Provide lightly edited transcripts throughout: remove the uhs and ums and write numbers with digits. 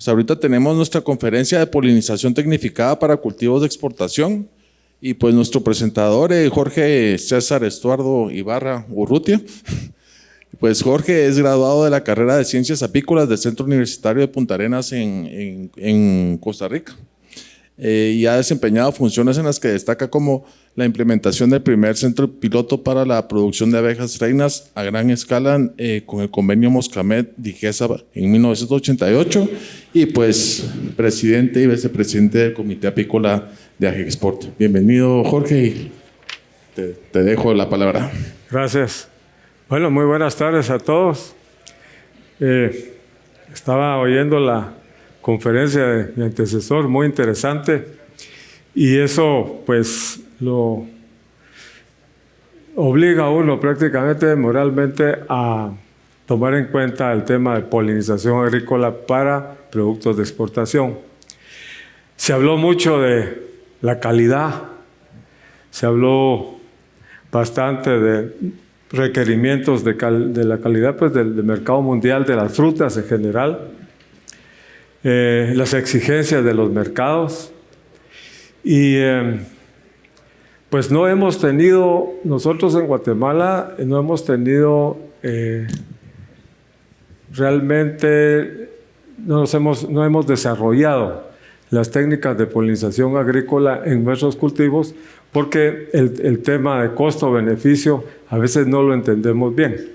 Pues ahorita tenemos nuestra conferencia de polinización tecnificada para cultivos de exportación y pues nuestro presentador es Jorge César Estuardo Ibarra Urrutia. Pues Jorge es graduado de la carrera de Ciencias Apícolas del Centro Universitario de Punta Arenas en Costa Rica. Y ha desempeñado funciones en las que destaca como la implementación del primer centro piloto para la producción de abejas reinas a gran escala con el convenio Moscamet-Digesa en 1988 y pues presidente y vicepresidente del Comité Apícola de Agexport. Bienvenido, Jorge, y te dejo la palabra. Gracias. Bueno, muy buenas tardes a todos. Estaba oyendo la conferencia de mi antecesor, muy interesante, y eso pues lo obliga a uno prácticamente moralmente a tomar en cuenta el tema de polinización agrícola para productos de exportación. Se habló mucho de la calidad, se habló bastante de requerimientos de la calidad pues, del mercado mundial de las frutas en general, las exigencias de los mercados y pues no hemos tenido, nosotros en Guatemala no hemos tenido realmente, no hemos desarrollado las técnicas de polinización agrícola en nuestros cultivos porque el tema de costo-beneficio a veces no lo entendemos bien.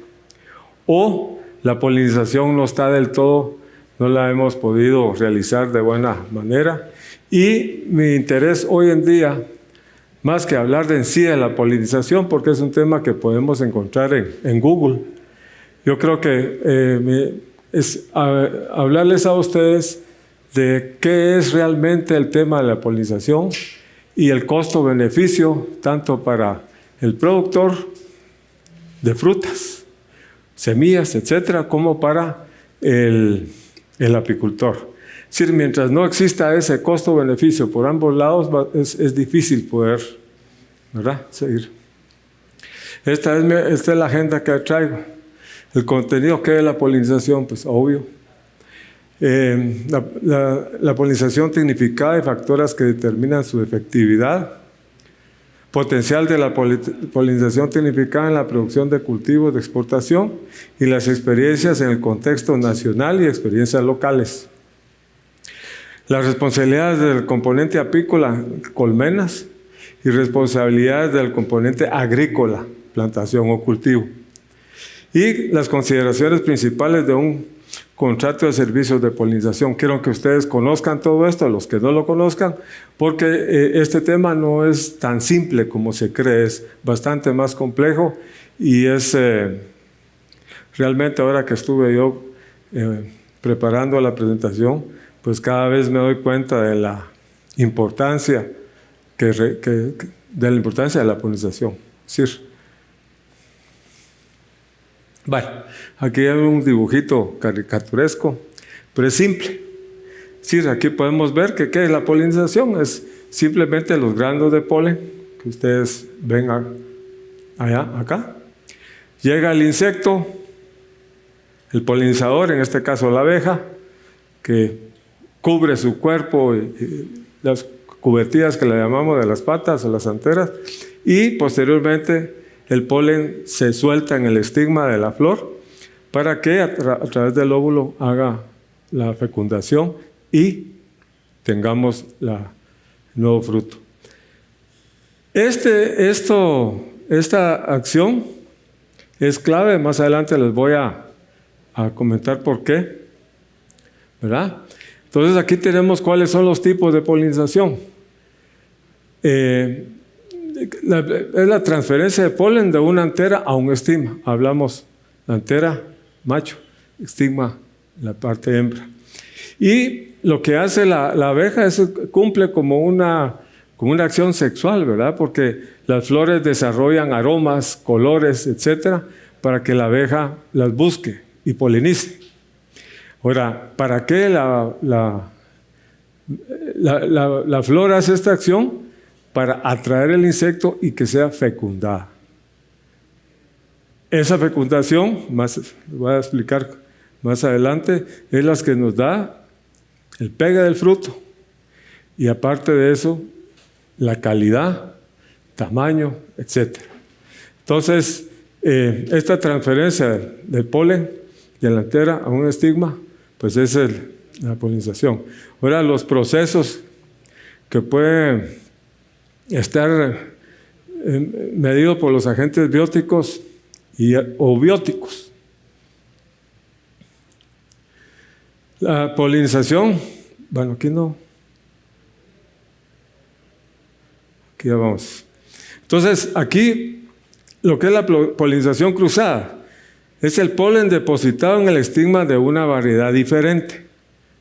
O la polinización no está del todo, no la hemos podido realizar de buena manera. Y mi interés hoy en día, más que hablar de en sí de la polinización, porque es un tema que podemos encontrar en Google, yo creo que es hablarles a ustedes de qué es realmente el tema de la polinización y el costo-beneficio, tanto para el productor de frutas, semillas, etcétera, como para el apicultor. Es decir, mientras no exista ese costo-beneficio por ambos lados, es difícil poder, ¿verdad?, seguir. Esta es la agenda que traigo. El contenido, ¿qué es la polinización? Pues obvio. La polinización tecnificada y factores que determinan su efectividad. Potencial de la polinización tecnificada en la producción de cultivos de exportación y las experiencias en el contexto nacional y experiencias locales. Las responsabilidades del componente apícola, colmenas, y responsabilidades del componente agrícola, plantación o cultivo. Y las consideraciones principales de un contrato de servicios de polinización. Quiero que ustedes conozcan todo esto, los que no lo conozcan, porque este tema no es tan simple como se cree, es bastante más complejo y es realmente ahora que estuve yo preparando la presentación, pues cada vez me doy cuenta de la importancia de la polinización. Es decir, bueno, aquí hay un dibujito caricaturesco, pero es simple. Sí, aquí podemos ver que ¿qué es la polinización? Es simplemente los granos de polen que ustedes ven acá. Llega el insecto, el polinizador, en este caso la abeja, que cubre su cuerpo y las cubertillas que le llamamos de las patas o las anteras, y posteriormente el polen se suelta en el estigma de la flor para que a través del óvulo haga la fecundación y tengamos el nuevo fruto. Esta acción es clave, más adelante les voy a comentar por qué, ¿verdad? Entonces aquí tenemos cuáles son los tipos de polinización. Es la transferencia de polen de una antera a un estigma. Hablamos la antera, macho, estigma, la parte hembra. Y lo que hace la abeja es cumple como una acción sexual, ¿verdad? Porque las flores desarrollan aromas, colores, etcétera, para que la abeja las busque y polinice. Ahora, ¿para qué la flor hace esta acción? Para atraer el insecto y que sea fecundada. Esa fecundación, voy a explicar más adelante, es la que nos da el pegue del fruto y aparte de eso, la calidad, tamaño, etc. Entonces, esta transferencia del polen de la antera a un estigma, pues es la polinización. Ahora, los procesos que pueden estar medidos por los agentes bióticos o bióticos. La polinización, bueno, aquí no. Aquí ya vamos. Entonces, aquí lo que es la polinización cruzada es el polen depositado en el estigma de una variedad diferente.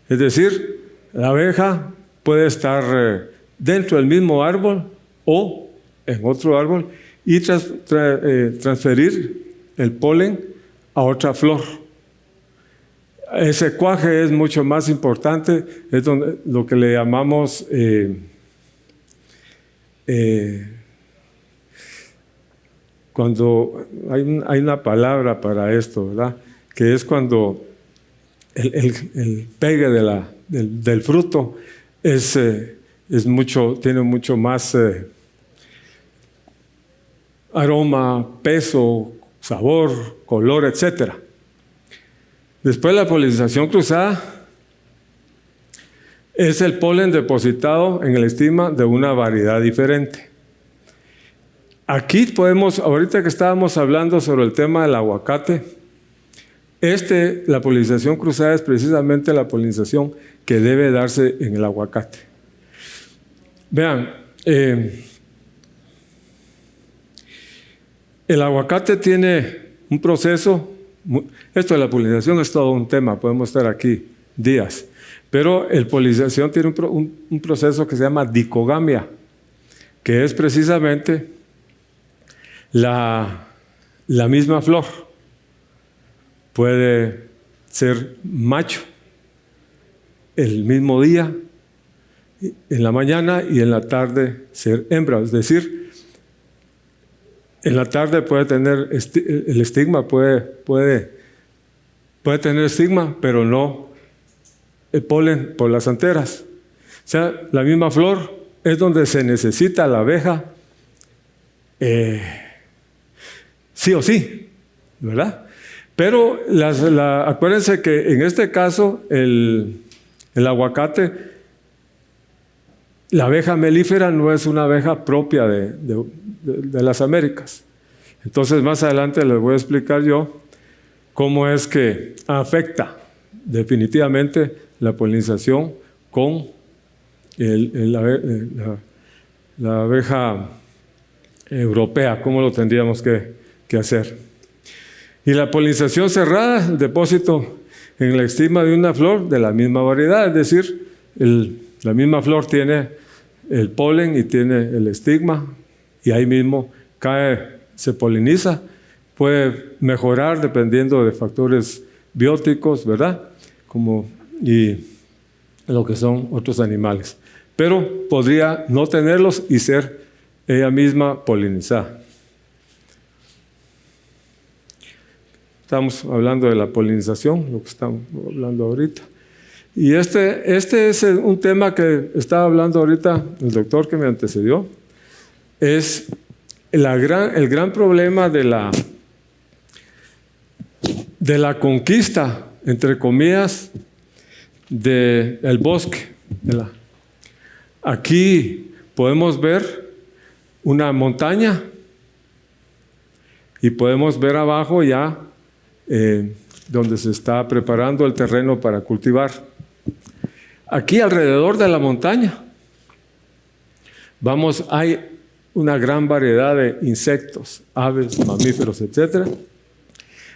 Es decir, la abeja puede estar dentro del mismo árbol o en otro árbol y transferir el polen a otra flor. Ese cuaje es mucho más importante, es lo que le llamamos cuando hay una palabra para esto, ¿verdad? Que es cuando el pegue del fruto tiene mucho más aroma, peso, sabor, color, etc. Después la polinización cruzada es el polen depositado en el estigma de una variedad diferente. Aquí podemos, ahorita que estábamos hablando sobre el tema del aguacate, la polinización cruzada es precisamente la polinización que debe darse en el aguacate. Vean, el aguacate tiene un proceso, esto de la polinización es todo un tema, podemos estar aquí días, pero la polinización tiene un proceso que se llama dicogamia, que es precisamente la misma flor. Puede ser macho el mismo día, en la mañana, y en la tarde ser hembra. Es decir, en la tarde puede tener el estigma, puede tener estigma, pero no el polen por las anteras. O sea, la misma flor es donde se necesita la abeja sí o sí, ¿verdad? Pero acuérdense que en este caso el aguacate, la abeja melífera no es una abeja propia de las Américas. Entonces más adelante les voy a explicar yo cómo es que afecta definitivamente la polinización con la abeja europea, cómo lo tendríamos que hacer. Y la polinización cerrada, el depósito en el estigma de una flor de la misma variedad, es decir, la misma flor tiene el polen y tiene el estigma, y ahí mismo se poliniza. Puede mejorar dependiendo de factores bióticos, ¿verdad? Y lo que son otros animales. Pero podría no tenerlos y ser ella misma polinizada. Estamos hablando de la polinización, lo que estamos hablando ahorita. Y este es un tema que estaba hablando ahorita el doctor que me antecedió. Es el gran problema de la conquista, entre comillas, del bosque. Aquí podemos ver una montaña y podemos ver abajo ya donde se está preparando el terreno para cultivar. Aquí alrededor de la montaña hay una gran variedad de insectos, aves, mamíferos, etcétera,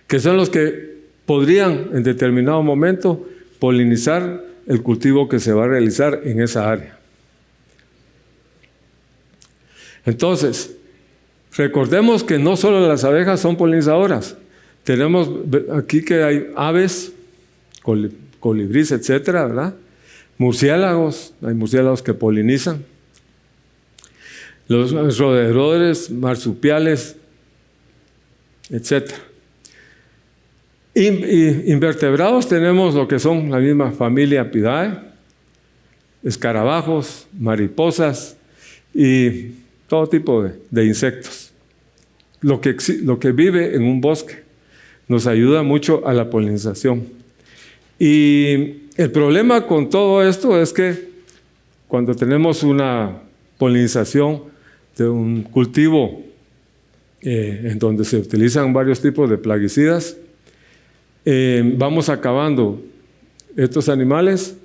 que son los que podrían en determinado momento polinizar el cultivo que se va a realizar en esa área. Entonces, recordemos que no solo las abejas son polinizadoras. Tenemos aquí que hay aves, colibríes, etcétera, ¿verdad? Murciélagos, hay murciélagos que polinizan. Los roedores, marsupiales, etcétera. Invertebrados tenemos lo que son la misma familia Apidae, escarabajos, mariposas y todo tipo de insectos. Lo que vive en un bosque nos ayuda mucho a la polinización. Y el problema con todo esto es que cuando tenemos una polinización de un cultivo en donde se utilizan varios tipos de plaguicidas, vamos acabando estos animales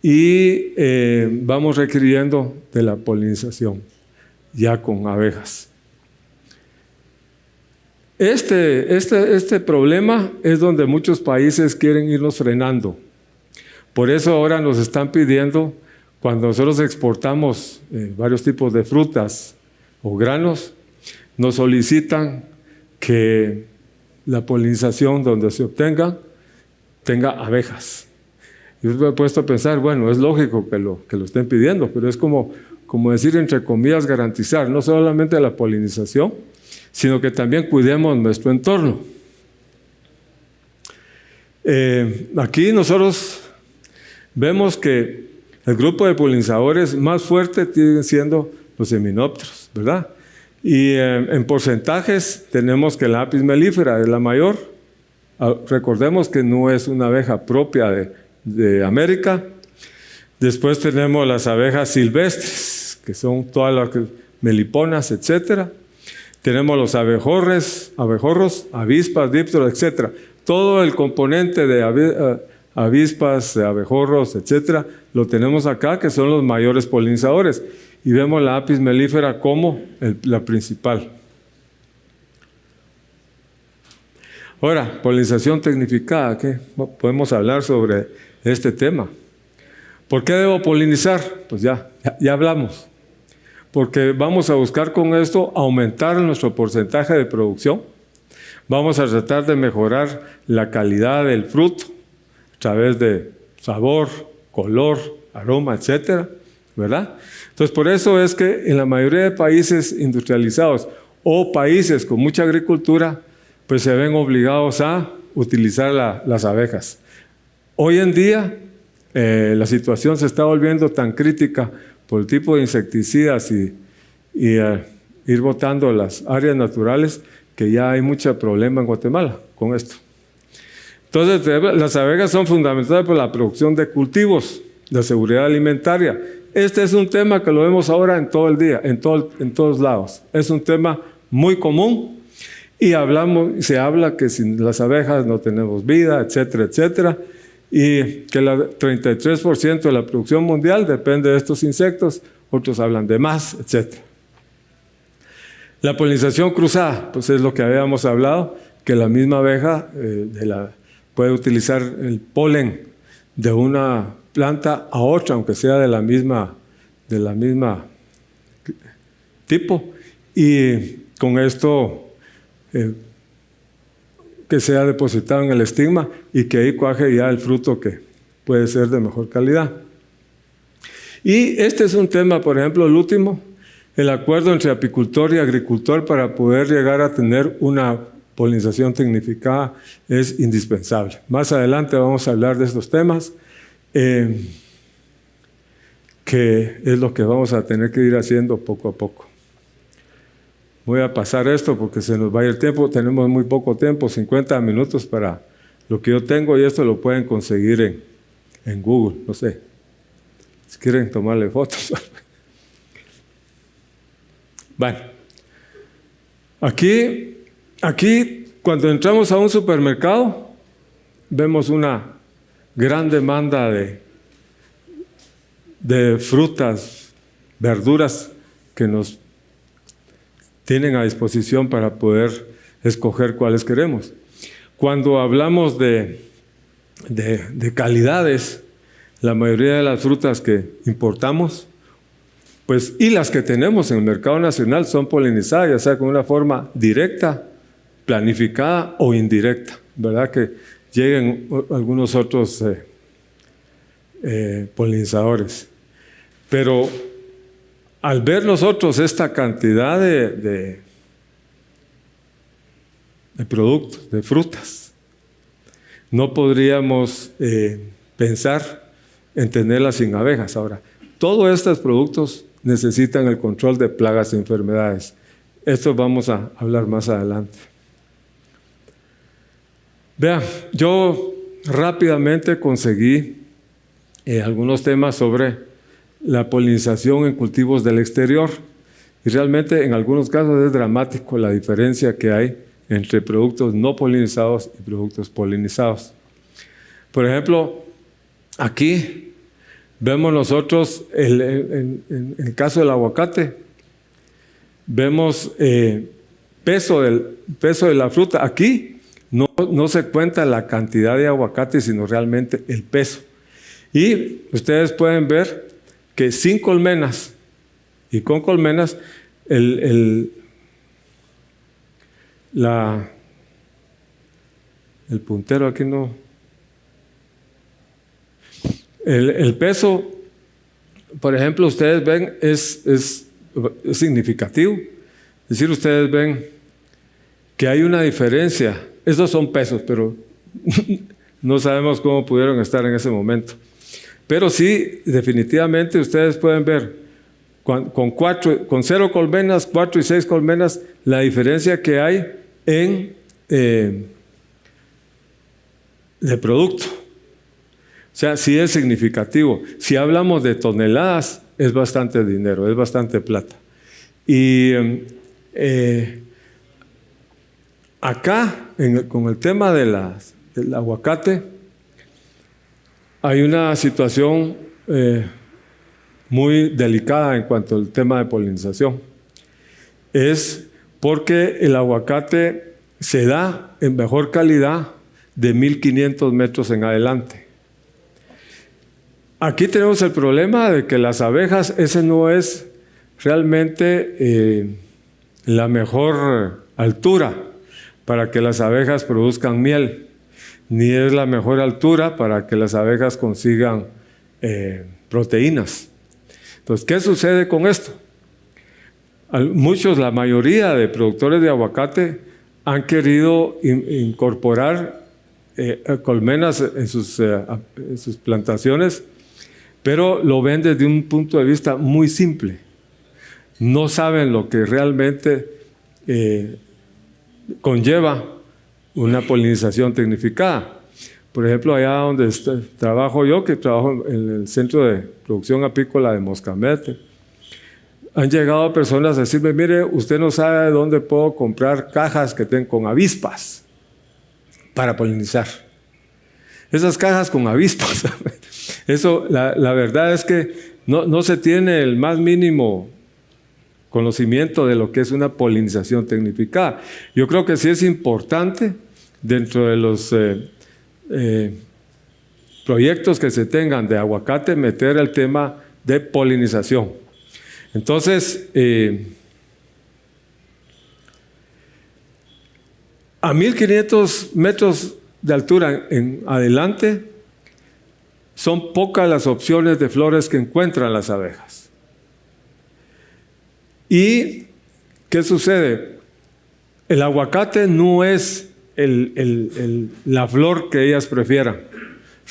y vamos requiriendo de la polinización ya con abejas. Este problema es donde muchos países quieren irnos frenando. Por eso ahora nos están pidiendo, cuando nosotros exportamos varios tipos de frutas o granos, nos solicitan que la polinización donde se obtenga tenga abejas. Yo me he puesto a pensar, bueno, es lógico que lo estén pidiendo, pero es como decir, entre comillas, garantizar no solamente la polinización, sino que también cuidemos nuestro entorno. Aquí nosotros vemos que el grupo de polinizadores más fuerte siguen siendo los seminópteros, ¿verdad? Y en porcentajes tenemos que la Apis mellifera es la mayor. Recordemos que no es una abeja propia de América. Después tenemos las abejas silvestres, que son todas las meliponas, etcétera. Tenemos los abejorros, avispas, dípteros, etcétera. Todo el componente de avispas, abejorros, etcétera, lo tenemos acá, que son los mayores polinizadores. Y vemos la Apis mellifera como la principal. Ahora, polinización tecnificada, ¿qué podemos hablar sobre este tema? ¿Por qué debo polinizar? Pues ya hablamos. Porque vamos a buscar con esto aumentar nuestro porcentaje de producción. Vamos a tratar de mejorar la calidad del fruto a través de sabor, color, aroma, etcétera, ¿verdad? Entonces, por eso es que en la mayoría de países industrializados o países con mucha agricultura, pues se ven obligados a utilizar las abejas. Hoy en día, la situación se está volviendo tan crítica por el tipo de insecticidas y ir botando las áreas naturales, que ya hay mucho problema en Guatemala con esto. Entonces, las abejas son fundamentales para la producción de cultivos, la seguridad alimentaria. Este es un tema que lo vemos ahora en todo el día, en todos lados. Es un tema muy común y se habla que sin las abejas no tenemos vida, etcétera, etcétera. Y que el 33% de la producción mundial depende de estos insectos, otros hablan de más, etc. La polinización cruzada, pues es lo que habíamos hablado, que la misma abeja puede utilizar el polen de una planta a otra, aunque sea de la misma tipo, y con esto que sea depositado en el estigma y que ahí cuaje ya el fruto que puede ser de mejor calidad. Y este es un tema, por ejemplo, el último, el acuerdo entre apicultor y agricultor para poder llegar a tener una polinización tecnificada es indispensable. Más adelante vamos a hablar de estos temas, que es lo que vamos a tener que ir haciendo poco a poco. Voy a pasar esto porque se nos va a ir el tiempo. Tenemos muy poco tiempo, 50 minutos para lo que yo tengo, y esto lo pueden conseguir en Google, no sé. Si quieren tomarle fotos. Bueno, aquí cuando entramos a un supermercado, vemos una gran demanda de frutas, verduras que nos tienen a disposición para poder escoger cuáles queremos. Cuando hablamos de calidades, la mayoría de las frutas que importamos, pues, y las que tenemos en el mercado nacional son polinizadas, ya sea con una forma directa, planificada o indirecta, ¿verdad? Que lleguen algunos otros polinizadores. Pero al ver nosotros esta cantidad de productos, de frutas, no podríamos pensar en tenerlas sin abejas. Ahora, todos estos productos necesitan el control de plagas y enfermedades. Esto vamos a hablar más adelante. Vean, yo rápidamente conseguí algunos temas sobre la polinización en cultivos del exterior. Y realmente en algunos casos es dramático la diferencia que hay entre productos no polinizados y productos polinizados. Por ejemplo, aquí vemos nosotros, en el caso del aguacate, vemos peso de la fruta. Aquí no se cuenta la cantidad de aguacate, sino realmente el peso. Y ustedes pueden ver que sin colmenas y con colmenas, el puntero aquí no. El peso, por ejemplo, ustedes ven, es significativo. Es decir, ustedes ven que hay una diferencia. Esos son pesos, pero no sabemos cómo pudieron estar en ese momento. Pero sí, definitivamente ustedes pueden ver con 0 colmenas, 4 y 6 colmenas, la diferencia que hay en de producto. O sea, sí es significativo. Si hablamos de toneladas, es bastante dinero, es bastante plata. Y acá, con el tema del aguacate, hay una situación muy delicada en cuanto al tema de polinización. Es porque el aguacate se da en mejor calidad de 1500 metros en adelante. Aquí tenemos el problema de que las abejas, ese no es realmente la mejor altura para que las abejas produzcan miel, ni es la mejor altura para que las abejas consigan proteínas. Entonces, ¿qué sucede con esto? La mayoría de productores de aguacate han querido incorporar colmenas en sus plantaciones, pero lo ven desde un punto de vista muy simple. No saben lo que realmente conlleva una polinización tecnificada. Por ejemplo, allá donde trabajo yo, que trabajo en el Centro de Producción Apícola de Moscamete, han llegado personas a decirme, mire, usted no sabe dónde puedo comprar cajas que tengan con avispas para polinizar. Esas cajas con avispas, eso, la verdad es que no se tiene el más mínimo conocimiento de lo que es una polinización tecnificada. Yo creo que sí es importante dentro de los proyectos que se tengan de aguacate meter el tema de polinización. Entonces, a 1500 metros de altura en adelante, son pocas las opciones de flores que encuentran las abejas. ¿Y qué sucede? El aguacate no es la flor que ellas prefieran.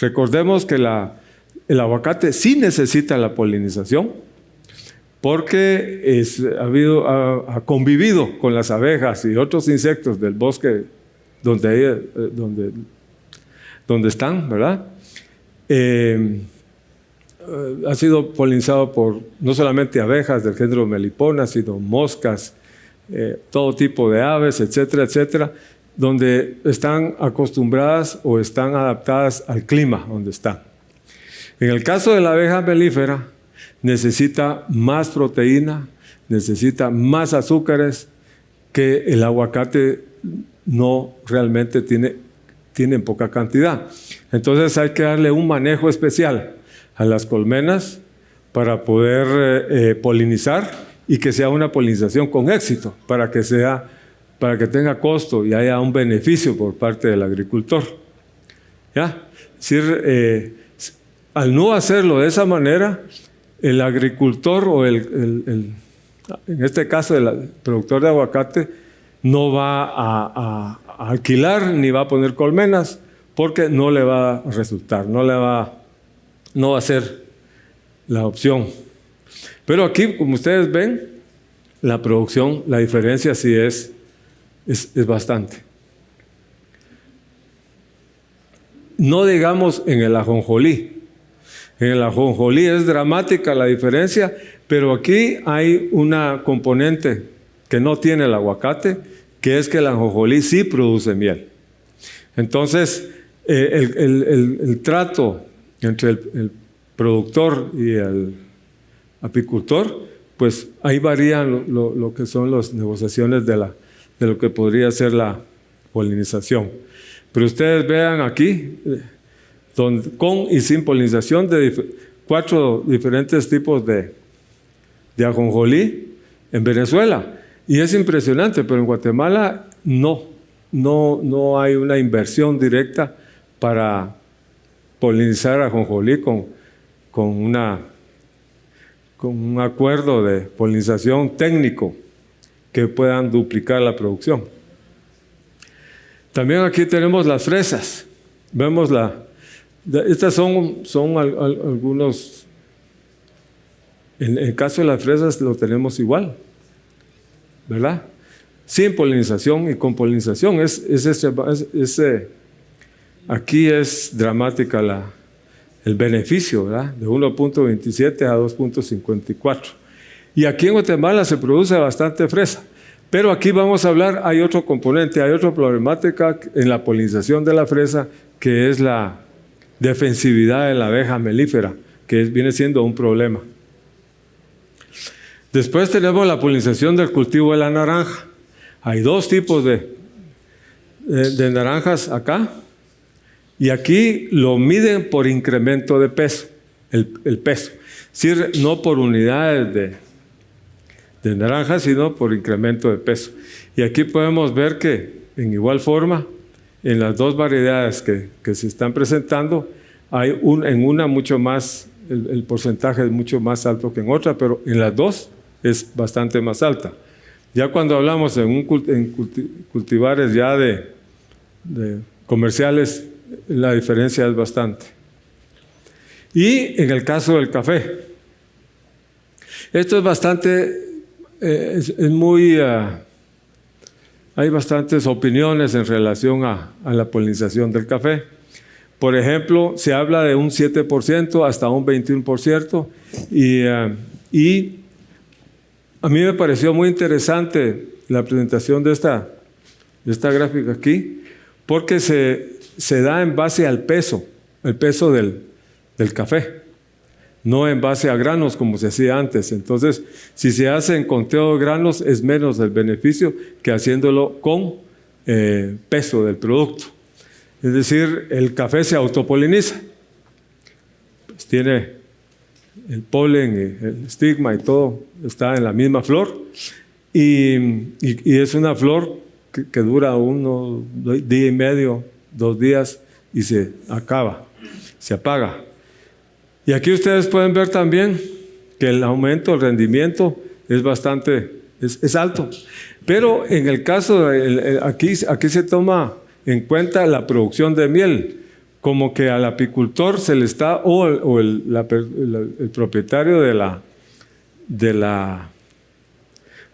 Recordemos que el aguacate sí necesita la polinización porque ha convivido con las abejas y otros insectos del bosque donde están, ¿verdad? Ha sido polinizado por no solamente abejas del género Melipona, sino moscas, todo tipo de aves, etcétera, etcétera, donde están acostumbradas o están adaptadas al clima donde están. En el caso de la abeja melífera, necesita más proteína, necesita más azúcares que el aguacate no realmente tiene en poca cantidad. Entonces hay que darle un manejo especial a las colmenas para poder polinizar y que sea una polinización con éxito, para que tenga costo y haya un beneficio por parte del agricultor. ¿Ya? Es decir, al no hacerlo de esa manera, el agricultor o en este caso el productor de aguacate no va a alquilar ni va a poner colmenas porque no le va a resultar, no le va no va a ser la opción. Pero aquí, como ustedes ven, la producción, la diferencia sí es bastante. No digamos en el ajonjolí. En el ajonjolí es dramática la diferencia, pero aquí hay una componente que no tiene el aguacate, que es que el ajonjolí sí produce miel. Entonces, el trato entre el productor y el apicultor, pues ahí varían lo que son las negociaciones de lo que podría ser la polinización. Pero ustedes vean aquí, con y sin polinización de 4 diferentes tipos de ajonjolí en Venezuela. Y es impresionante, pero en Guatemala no hay una inversión directa para polinizar ajonjolí con un acuerdo de polinización técnico que puedan duplicar la producción. También aquí tenemos las fresas. Vemos estas son algunos. En el caso de las fresas lo tenemos igual, ¿verdad? Sin polinización y con polinización. Aquí es dramática el beneficio, ¿verdad? De 1.27 a 2.54. Y aquí en Guatemala se produce bastante fresa. Pero aquí vamos a hablar, hay otro componente, hay otra problemática en la polinización de la fresa, que es la defensividad de la abeja melífera, que viene siendo un problema. Después tenemos la polinización del cultivo de la naranja. Hay 2 tipos de naranjas acá, y aquí lo miden por incremento de peso, el peso. Es decir, no por unidades de naranjas, sino por incremento de peso. Y aquí podemos ver que en igual forma, en las 2 variedades que se están presentando, hay en una mucho más, el porcentaje es mucho más alto que en otra, pero en las 2 es bastante más alta. Ya cuando hablamos en cultivares ya de comerciales, la diferencia es bastante. Y en el caso del café, esto es bastante, hay bastantes opiniones en relación a la polinización del café. Por ejemplo, se habla de un 7% hasta un 21%, y a mí me pareció muy interesante la presentación de esta gráfica aquí, porque se da en base al peso, el peso del café, no en base a granos como se hacía antes. Entonces, si se hace en conteo de granos, es menos el beneficio que haciéndolo con peso del producto. Es decir, el café se autopoliniza. Pues tiene el polen, y el estigma y todo está en la misma flor, y es una flor que dura 1 día y medio, 2 días, y se acaba, se apaga. Y aquí ustedes pueden ver también que el aumento del rendimiento es bastante, es alto. Pero en el caso, aquí se toma en cuenta la producción de miel, como que al apicultor se le está, o el propietario de la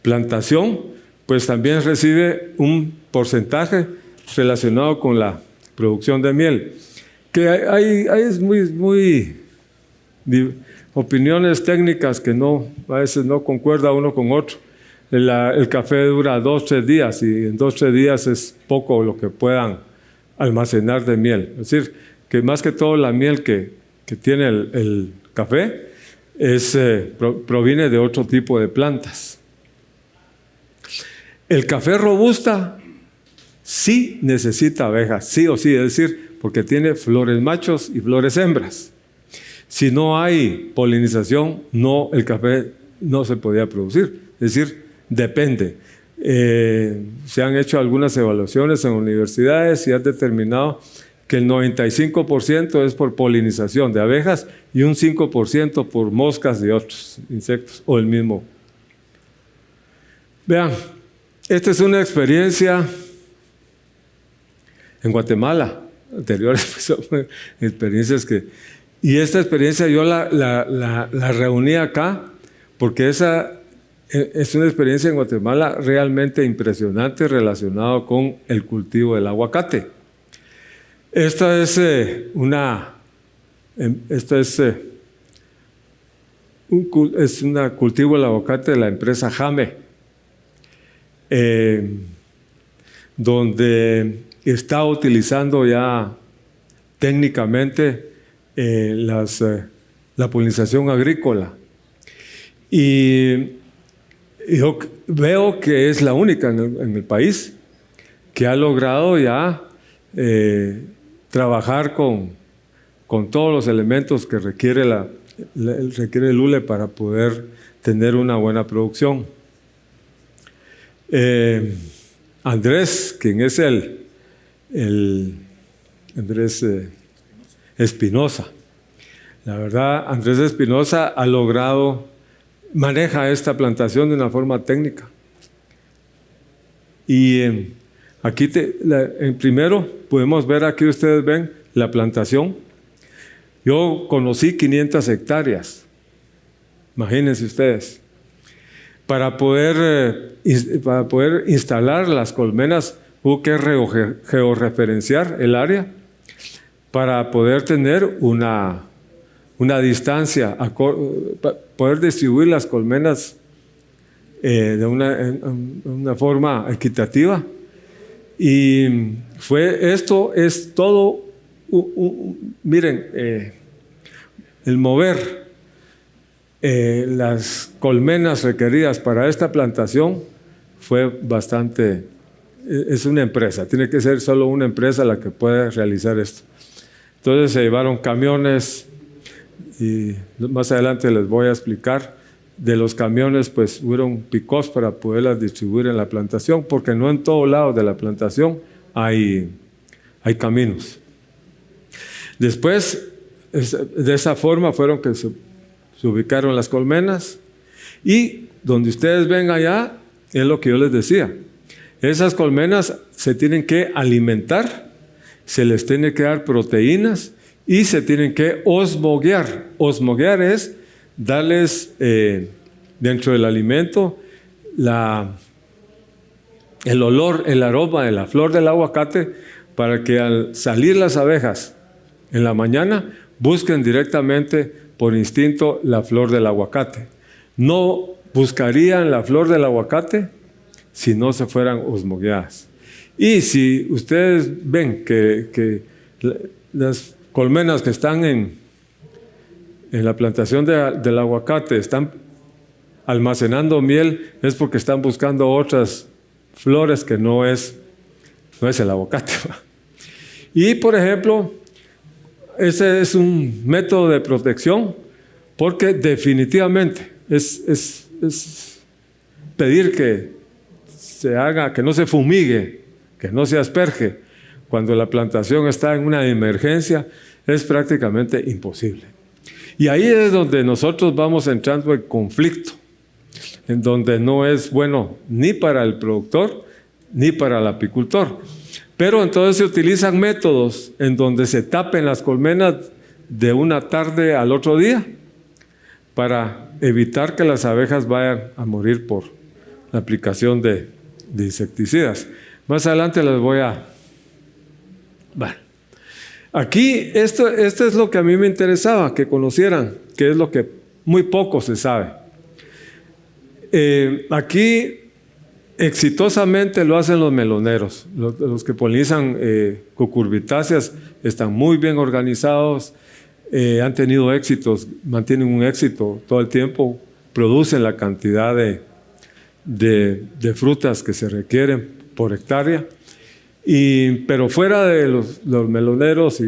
plantación, pues también recibe un porcentaje relacionado con la producción de miel. Que hay muy opiniones técnicas que a veces no concuerda uno con otro. El café dura 2-3 días, y en 2-3 días es poco lo que puedan almacenar de miel. Es decir, que más que todo la miel que tiene el café proviene de otro tipo de plantas. El café robusta sí necesita abejas, sí o sí, es decir, porque tiene flores machos y flores hembras. Si no hay polinización, el café no se podía producir. Es decir, depende. Se han hecho algunas evaluaciones en universidades y han determinado que el 95% es por polinización de abejas y un 5% por moscas y otros insectos, o el mismo. Vean, esta es una experiencia en Guatemala. Anteriores experiencias Y esta experiencia yo la reuní acá porque esa es una experiencia en Guatemala realmente impresionante relacionada con el cultivo del aguacate. Esta es un cultivo del aguacate de la empresa Jame, donde está utilizando ya técnicamente la polinización agrícola. Y yo veo que es la única en el país que ha logrado ya trabajar con todos los elementos que requiere el hule para poder tener una buena producción. Andrés, quien es Andrés Espinosa. La verdad, Andrés Espinosa maneja esta plantación de una forma técnica. Y aquí, primero, podemos ver aquí, ustedes ven la plantación. Yo conocí 500 hectáreas. Imagínense ustedes. Para poder instalar las colmenas, hubo que georreferenciar el área para poder tener una distancia, poder distribuir las colmenas de una forma equitativa. Y esto es todo, miren, el mover las colmenas requeridas para esta plantación fue bastante, es una empresa, tiene que ser solo una empresa la que puede realizar esto. Entonces se llevaron camiones y más adelante les voy a explicar. De los camiones, pues hubieron pick-ups para poderlas distribuir en la plantación, porque no en todo lado de la plantación hay caminos. Después, de esa forma fueron que se ubicaron las colmenas, y donde ustedes ven allá, es lo que yo les decía. Esas colmenas se tienen que alimentar, se les tiene que dar proteínas y se tienen que osmoguear. Osmoguear es darles dentro del alimento el olor, el aroma de la flor del aguacate, para que al salir las abejas en la mañana busquen directamente por instinto la flor del aguacate. No buscarían la flor del aguacate si no se fueran osmogueadas. Y si ustedes ven que las colmenas que están en la plantación del aguacate están almacenando miel, es porque están buscando otras flores que no es el aguacate. Y por ejemplo, ese es un método de protección, porque definitivamente es pedir que se haga, que no se fumigue, que no se asperge cuando la plantación está en una emergencia, es prácticamente imposible. Y ahí es donde nosotros vamos entrando en conflicto, en donde no es bueno ni para el productor ni para el apicultor. Pero entonces se utilizan métodos en donde se tapen las colmenas de una tarde al otro día para evitar que las abejas vayan a morir por la aplicación de insecticidas. Más adelante les voy a... Bueno, aquí esto es lo que a mí me interesaba que conocieran, que es lo que muy poco se sabe. Aquí exitosamente lo hacen los meloneros. Los que polinizan cucurbitáceas están muy bien organizados, han tenido éxitos, mantienen un éxito todo el tiempo, producen la cantidad de frutas que se requieren por hectárea. Pero fuera de los meloneros,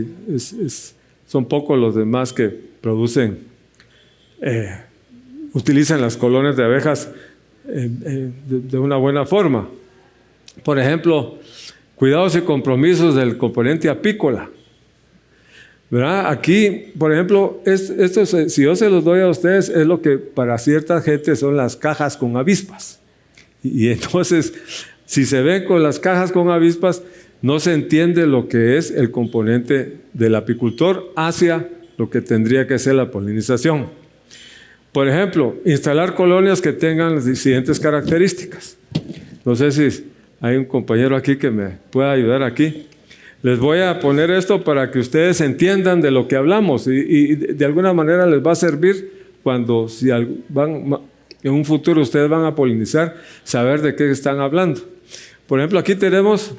son pocos los demás que producen, utilizan las colonias de abejas de una buena forma. Por ejemplo, cuidados y compromisos del componente apícola. ¿Verdad? Aquí, por ejemplo, esto si yo se los doy a ustedes, es lo que para cierta gente son las cajas con avispas. Y entonces, si se ven con las cajas con avispas, no se entiende lo que es el componente del apicultor hacia lo que tendría que ser la polinización. Por ejemplo, instalar colonias que tengan las siguientes características. No sé si hay un compañero aquí que me pueda ayudar aquí. Les voy a poner esto para que ustedes entiendan de lo que hablamos y de alguna manera les va a servir cuando en un futuro ustedes van a polinizar, saber de qué están hablando. Por ejemplo, aquí tenemos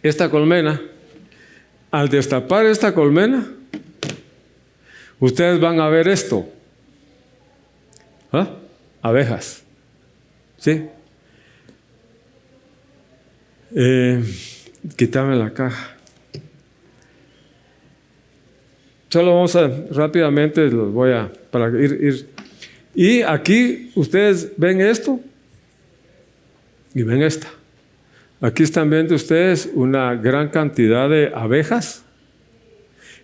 esta colmena. Al destapar esta colmena, ustedes van a ver esto. ¿Ah? Abejas. ¿Sí? Quítame la caja. Solo vamos a rápidamente, los voy a para ir. Y aquí ustedes ven esto y ven esta. Aquí están viendo ustedes una gran cantidad de abejas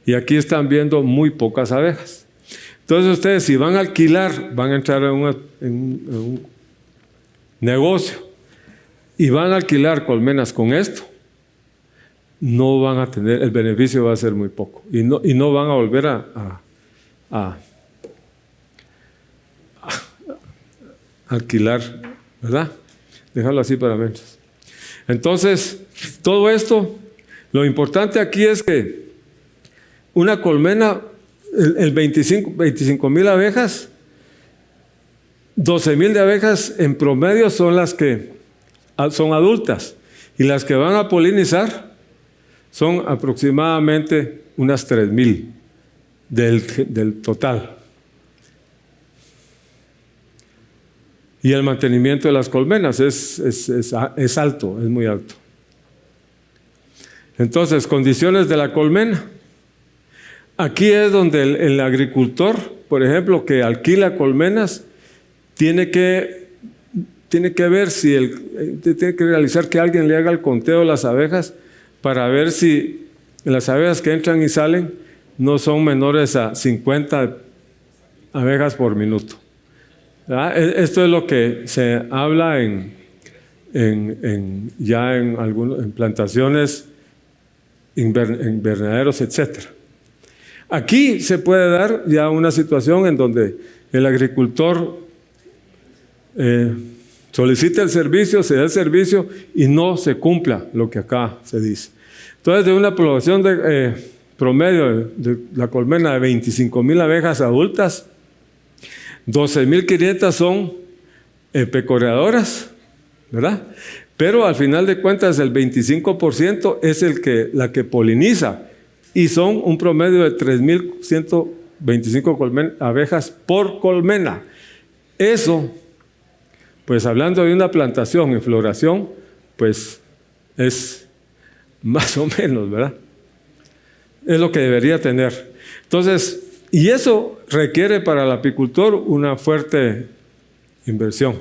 y aquí están viendo muy pocas abejas. Entonces ustedes, si van a alquilar, van a entrar en un negocio y van a alquilar colmenas con esto, no van a tener, el beneficio va a ser muy poco y no van a volver a alquilar, ¿verdad? Déjalo así para mientras. Entonces, todo esto, lo importante aquí es que una colmena, el 25,000 abejas, 12,000 de abejas en promedio son las que son adultas y las que van a polinizar son aproximadamente unas 3,000 del total. Y el mantenimiento de las colmenas es alto, es muy alto. Entonces, condiciones de la colmena. Aquí es donde el agricultor, por ejemplo, que alquila colmenas, tiene que ver tiene que realizar que alguien le haga el conteo de las abejas para ver si las abejas que entran y salen no son menores a 50 abejas por minuto. Esto es lo que se habla en plantaciones, invernaderos, etc. Aquí se puede dar ya una situación en donde el agricultor solicita el servicio, se da el servicio y no se cumpla lo que acá se dice. Entonces, de una población promedio de la colmena de 25,000 abejas adultas, 12,500 son pecoreadoras, ¿verdad? Pero al final de cuentas el 25% es la que poliniza y son un promedio de 3,125 abejas por colmena. Eso, pues hablando de una plantación en floración, pues es más o menos, ¿verdad? Es lo que debería tener. Entonces, y eso requiere para el apicultor una fuerte inversión.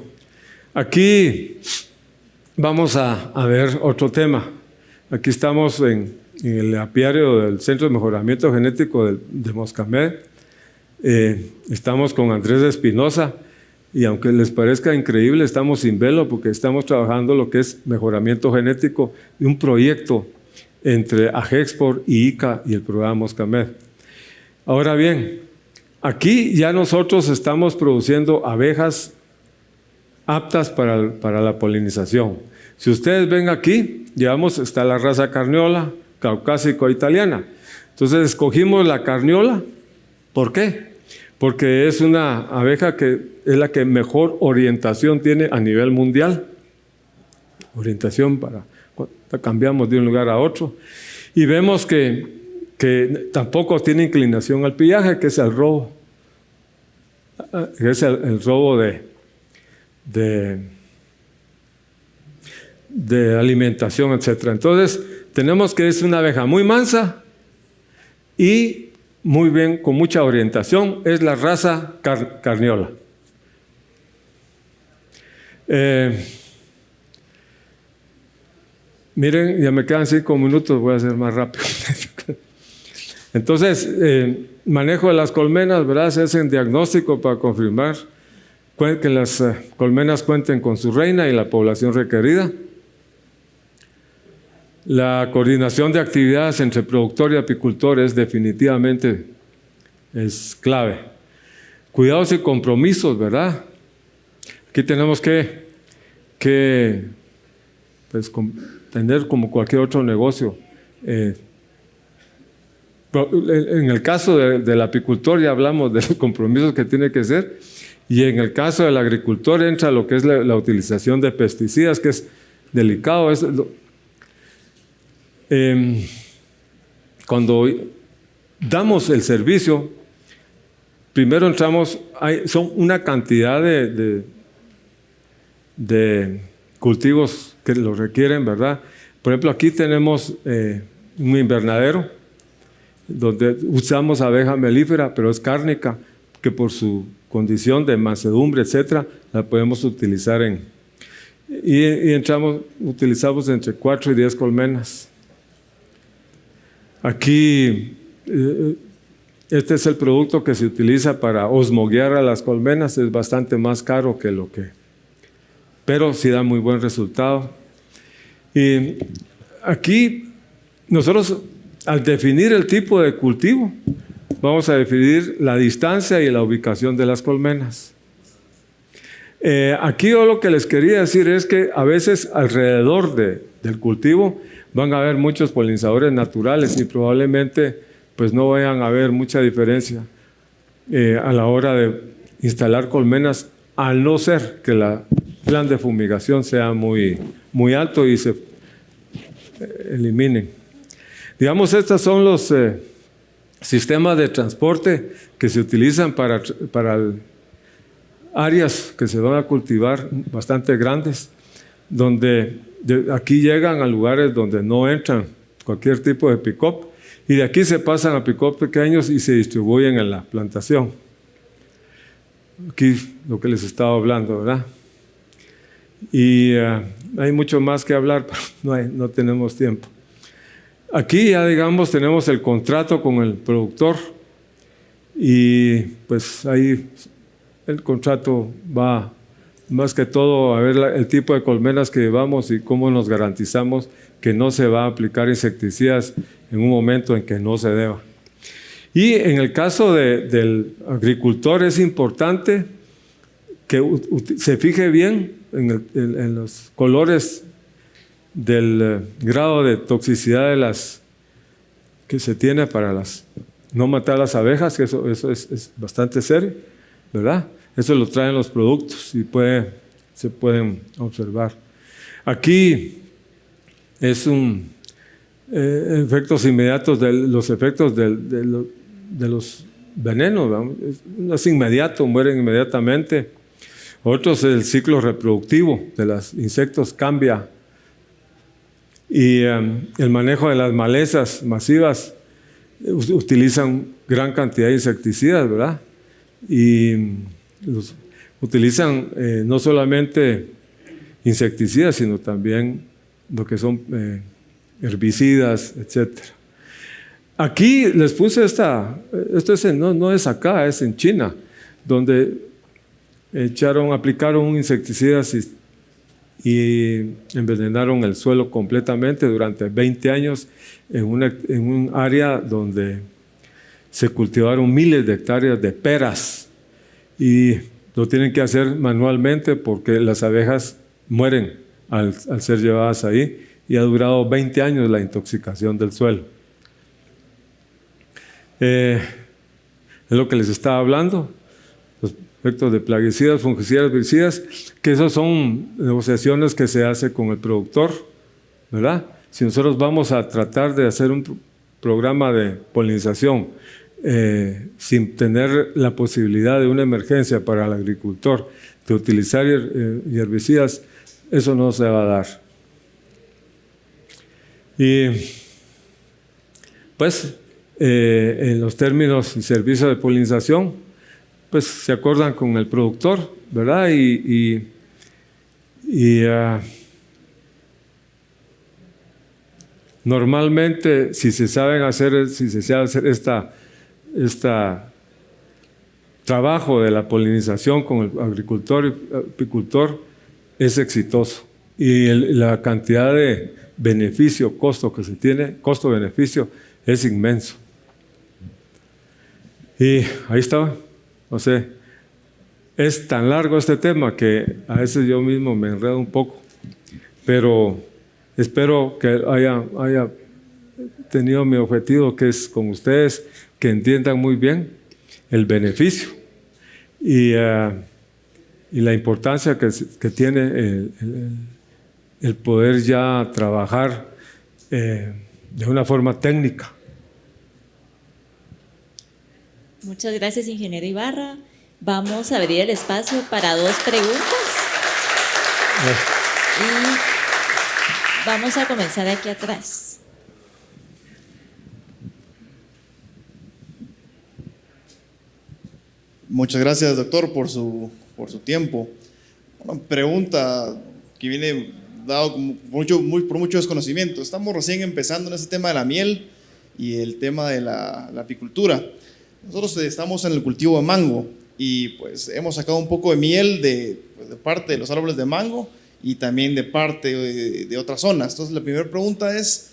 Aquí vamos a ver otro tema. Aquí estamos en el apiario del Centro de Mejoramiento Genético de Moscamed. Estamos con Andrés Espinosa y aunque les parezca increíble, estamos sin velo porque estamos trabajando lo que es mejoramiento genético y un proyecto entre AGEXPOR y ICA y el programa Moscamed. Ahora bien, aquí ya nosotros estamos produciendo abejas aptas para la polinización. Si ustedes ven aquí, está la raza carniola, caucásico-italiana. Entonces escogimos la carniola. ¿Por qué? Porque es una abeja que es la que mejor orientación tiene a nivel mundial. Orientación cambiamos de un lugar a otro. Y vemos que tampoco tiene inclinación al pillaje, que es el robo. Que es el robo de alimentación, etc. Entonces, tenemos que es una abeja muy mansa y muy bien, con mucha orientación, es la raza carniola. Miren, ya me quedan 5 minutos, voy a hacer más rápido. Entonces, manejo de las colmenas, ¿verdad? Se hace un diagnóstico para confirmar que las colmenas cuenten con su reina y la población requerida. La coordinación de actividades entre productor y apicultor es definitivamente es clave. Cuidados y compromisos, ¿verdad? Aquí tenemos que pues, tener como cualquier otro negocio. En el caso del apicultor ya hablamos de los compromisos que tiene que hacer, y en el caso del agricultor entra lo que es la utilización de pesticidas, que es delicado. Cuando damos el servicio, primero entramos, son una cantidad de cultivos que lo requieren, ¿verdad? Por ejemplo, aquí tenemos un invernadero donde usamos abeja melífera, pero es cárnica, que por su condición de mansedumbre, etcétera, la podemos utilizar utilizamos entre 4 y 10 colmenas. Aquí, este es el producto que se utiliza para osmoguear a las colmenas, es bastante más caro que pero sí da muy buen resultado. Y aquí, nosotros, al definir el tipo de cultivo, vamos a definir la distancia y la ubicación de las colmenas. Aquí yo lo que les quería decir es que a veces alrededor del cultivo van a haber muchos polinizadores naturales y probablemente pues no vayan a haber mucha diferencia a la hora de instalar colmenas, al no ser que el plan de fumigación sea muy, muy alto y se eliminen. Digamos, estos son los sistemas de transporte que se utilizan para áreas que se van a cultivar bastante grandes, donde aquí llegan a lugares donde no entran cualquier tipo de pick-up, y de aquí se pasan a pick-up pequeños y se distribuyen en la plantación. Aquí lo que les estaba hablando, ¿verdad? Y hay mucho más que hablar, pero no tenemos tiempo. Aquí ya, digamos, tenemos el contrato con el productor, y pues ahí el contrato va más que todo a ver el tipo de colmenas que llevamos y cómo nos garantizamos que no se va a aplicar insecticidas en un momento en que no se deba. Y en el caso del agricultor es importante que se fije bien en los colores del grado de toxicidad de las que se tiene para no matar las abejas, que eso es bastante serio, ¿verdad? Eso lo traen los productos y se pueden observar. Aquí es efectos inmediatos los efectos de los venenos, ¿verdad? Es inmediato, mueren inmediatamente. Otros, el ciclo reproductivo de los insectos cambia. Y el manejo de las malezas masivas utilizan gran cantidad de insecticidas, ¿verdad? Y utilizan no solamente insecticidas, sino también lo que son herbicidas, etc. Aquí les puse no es acá, es en China, donde aplicaron un insecticida y envenenaron el suelo completamente durante 20 años en un área donde se cultivaron miles de hectáreas de peras, y lo tienen que hacer manualmente porque las abejas mueren al ser llevadas ahí, y ha durado 20 años la intoxicación del suelo. Es lo que les estaba hablando, los efectos de plaguicidas, fungicidas, herbicidas, que esas son negociaciones que se hace con el productor, ¿verdad? Si nosotros vamos a tratar de hacer un programa de polinización sin tener la posibilidad de una emergencia para el agricultor de utilizar herbicidas, eso no se va a dar. Y pues en los términos y servicios de polinización, pues se acordan con el productor, ¿verdad? Normalmente, si se sabe hacer trabajo de la polinización con el agricultor y apicultor, es exitoso. Y la cantidad de costo-beneficio, es inmenso. Y ahí está. O sea, es tan largo este tema que a veces yo mismo me enredo un poco, pero espero que haya tenido mi objetivo, que es con ustedes, que entiendan muy bien el beneficio y la importancia que tiene el poder ya trabajar de una forma técnica. Muchas gracias, ingeniero Ibarra. Vamos a abrir el espacio para 2 preguntas. Y vamos a comenzar aquí atrás. Muchas gracias, doctor, por su tiempo. Una pregunta que viene dado por mucho desconocimiento. Estamos recién empezando en ese tema de la miel y el tema de la apicultura. Nosotros estamos en el cultivo de mango y pues hemos sacado un poco de miel de parte de los árboles de mango y también de parte de otras zonas. Entonces la primera pregunta es,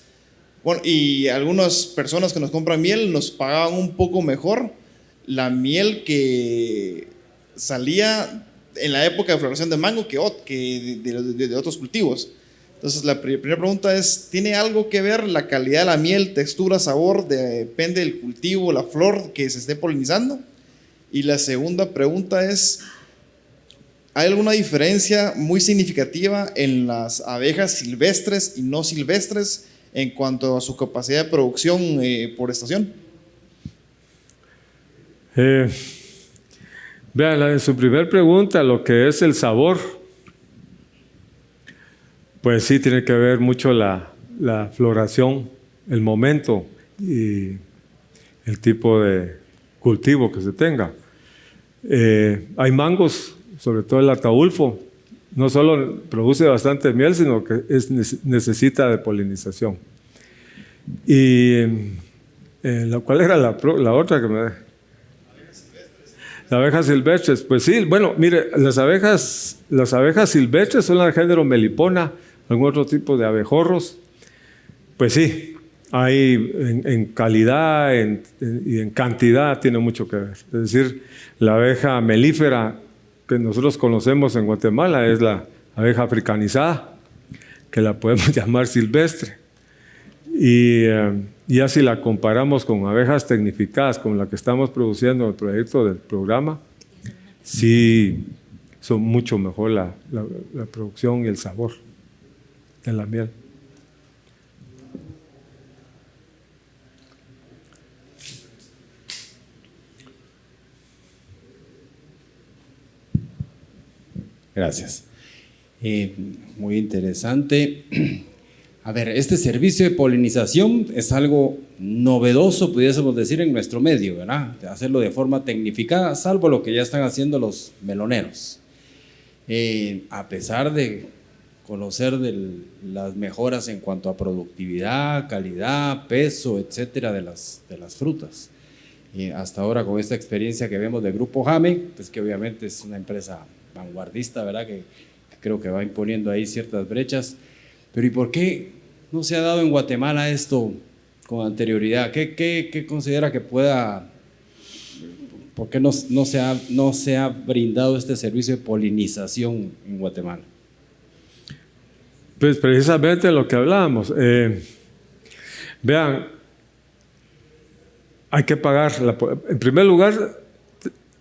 bueno, y algunas personas que nos compran miel nos pagaban un poco mejor la miel que salía en la época de floración de mango que de otros cultivos. Entonces la primera pregunta es, ¿tiene algo que ver la calidad de la miel, textura, sabor, depende del cultivo, la flor que se esté polinizando? Y la segunda pregunta es, ¿hay alguna diferencia muy significativa en las abejas silvestres y no silvestres en cuanto a su capacidad de producción por estación? Vean, en su primer pregunta, lo que es el sabor, pues sí tiene que ver mucho la floración, el momento y el tipo de cultivo que se tenga. Hay mangos, sobre todo el ataulfo, no solo produce bastante miel, sino que necesita de polinización. Y ¿cuál era la otra que me... Las abejas silvestres, pues sí, bueno, mire, las abejas silvestres son del género Melipona, algún otro tipo de abejorros. Pues sí, hay en calidad y en cantidad tiene mucho que ver. Es decir, la abeja melífera que nosotros conocemos en Guatemala es la abeja africanizada, que la podemos llamar silvestre. Y ya si la comparamos con abejas tecnificadas, con la que estamos produciendo en el proyecto del programa, sí son mucho mejor la producción y el sabor de la miel. Gracias. Muy interesante. A ver, este servicio de polinización es algo novedoso, pudiésemos decir, en nuestro medio, ¿verdad? De hacerlo de forma tecnificada, salvo lo que ya están haciendo los meloneros. A pesar de conocer las mejoras en cuanto a productividad, calidad, peso, etcétera, de las frutas. Hasta ahora, con esta experiencia que vemos del Grupo Jame, pues que obviamente es una empresa vanguardista, ¿verdad? Que creo que va imponiendo ahí ciertas brechas. Pero ¿y por qué no se ha dado en Guatemala esto con anterioridad? ¿Qué considera que pueda, por qué no se ha brindado este servicio de polinización en Guatemala? Pues precisamente lo que hablábamos. Vean, hay que pagar. En primer lugar,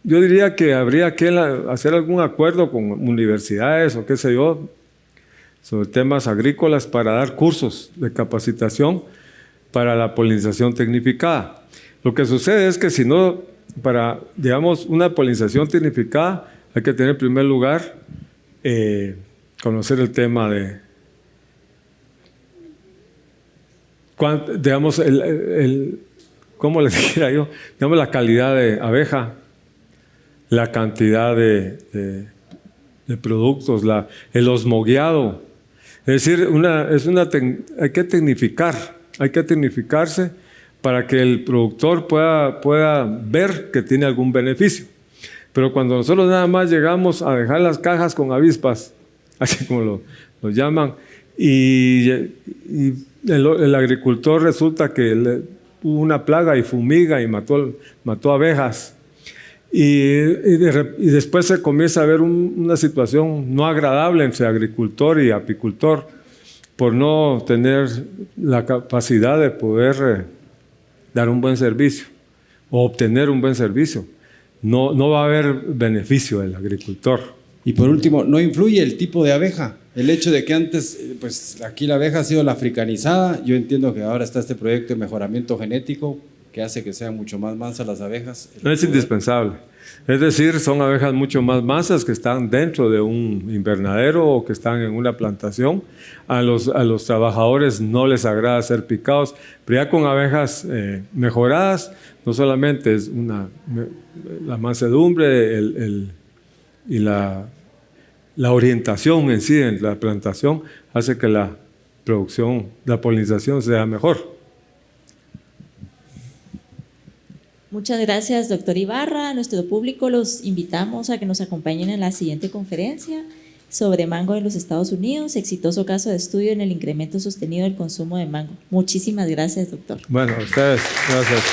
yo diría que habría que hacer algún acuerdo con universidades o qué sé yo, sobre temas agrícolas para dar cursos de capacitación para la polinización tecnificada. Lo que sucede es que si no, para, digamos, una polinización tecnificada, hay que tener en primer lugar conocer el tema de, digamos, ¿cómo le dijera yo? Digamos, la calidad de abeja, la cantidad de productos, el osmogueado. Es decir, hay que tecnificarse para que el productor pueda ver que tiene algún beneficio. Pero cuando nosotros nada más llegamos a dejar las cajas con avispas, así como lo llaman, y el agricultor resulta que hubo una plaga y fumiga y mató abejas. Y después se comienza a ver una situación no agradable entre agricultor y apicultor por no tener la capacidad de poder dar un buen servicio o obtener un buen servicio. No va a haber beneficio del agricultor. Y por último, ¿no influye el tipo de abeja? El hecho de que antes, pues aquí la abeja ha sido la africanizada. Yo entiendo que ahora está este proyecto de mejoramiento genético que hace que sean mucho más mansas las abejas. No es indispensable. Es decir, son abejas mucho más mansas que están dentro de un invernadero o que están en una plantación. A los trabajadores no les agrada ser picados, pero ya con abejas mejoradas, no solamente es la mansedumbre y la orientación en sí en la plantación hace que la producción, la polinización sea mejor. Muchas gracias, doctor Ibarra. A nuestro público los invitamos a que nos acompañen en la siguiente conferencia sobre mango en los Estados Unidos, exitoso caso de estudio en el incremento sostenido del consumo de mango. Muchísimas gracias, doctor. Bueno, a ustedes, gracias.